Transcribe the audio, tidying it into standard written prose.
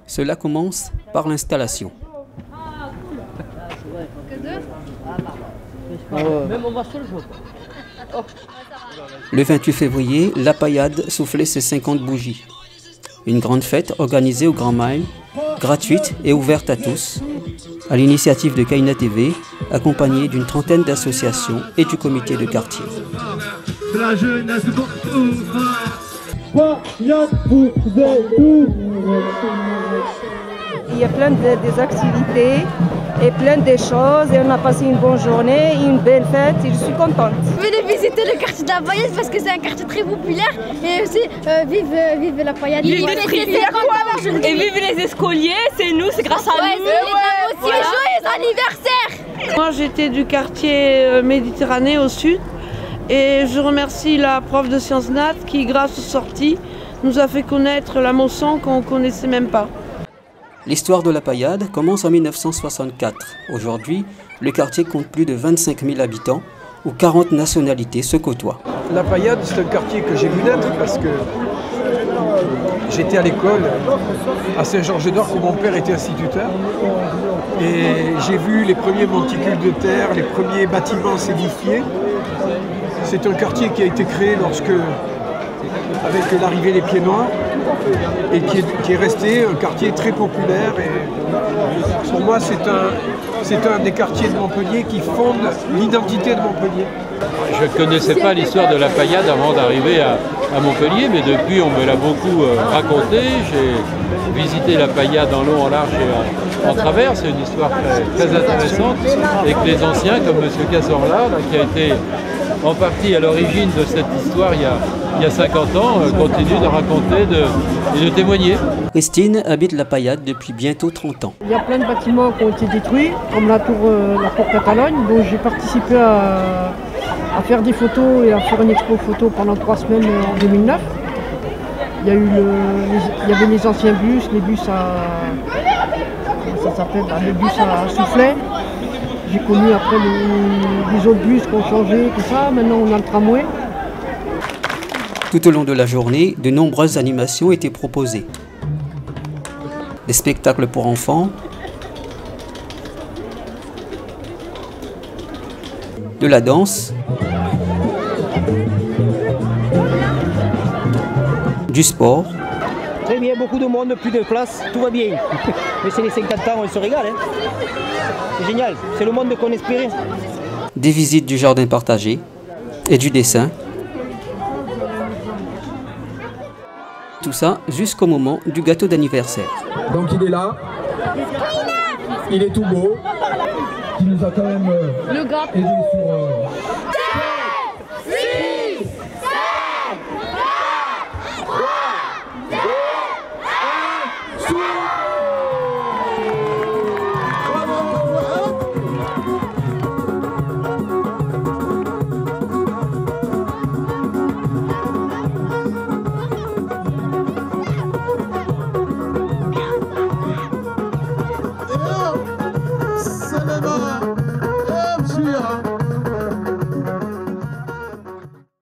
Cela commence par l'installation. Le 28 février, la Paillade soufflait ses 50 bougies. Une grande fête organisée au Grand Mile, gratuite et ouverte à tous, à l'initiative de Kaina TV, accompagnée d'une trentaine d'associations et du comité de quartier. La jeunesse pour Il y a plein des activités et plein de choses et on a passé une bonne journée, une belle fête et je suis contente. Venez visiter le quartier de la Paillade parce que c'est un quartier très populaire et aussi vive la Paillade. Et vive les escoliers, c'est nous, c'est grâce à nous. Aussi joyeux anniversaire. Moi j'étais du quartier Méditerranée au sud et je remercie la prof de sciences nat qui grâce aux sorties nous a fait connaître la Mosson qu'on ne connaissait même pas. L'histoire de la Paillade commence en 1964. Aujourd'hui, le quartier compte plus de 25 000 habitants où 40 nationalités se côtoient. La Paillade, c'est un quartier que j'ai vu naître parce que j'étais à l'école à Saint-Georges-d'Orc où mon père était instituteur. Et j'ai vu les premiers monticules de terre, les premiers bâtiments s'édifier. C'est un quartier qui a été créé avec l'arrivée des Pieds Noirs et qui est resté un quartier très populaire. Et pour moi, c'est un des quartiers de Montpellier qui fonde l'identité de Montpellier. Je ne connaissais pas l'histoire de la Paillade avant d'arriver à Montpellier, mais depuis on me l'a beaucoup raconté. J'ai visité la Paillade en long, en large et en travers. C'est une histoire très intéressante et que les anciens, comme M. Cazorla, qui a été en partie à l'origine de cette histoire il y a 50 ans, continue de raconter et de témoigner. Christine habite la Paillade depuis bientôt 30 ans. Il y a plein de bâtiments qui ont été détruits, comme la tour Catalogne, dont j'ai participé à faire des photos et à faire une expo photo pendant 3 semaines en 2009. Il y avait les anciens bus, les bus les bus à soufflet. J'ai connu après les autres bus qui ont changé, tout ça. Maintenant, on a le tramway. Tout au long de la journée, de nombreuses animations étaient proposées. Des spectacles pour enfants, de la danse, du sport. Très bien, beaucoup de monde, plus de place, tout va bien. Mais c'est les 50 ans, on se régale. Hein. C'est génial, c'est le monde qu'on espérait. Des visites du jardin partagé et du dessin. Tout ça jusqu'au moment du gâteau d'anniversaire. Donc il est là, il est tout beau, il nous a quand même aidé sur...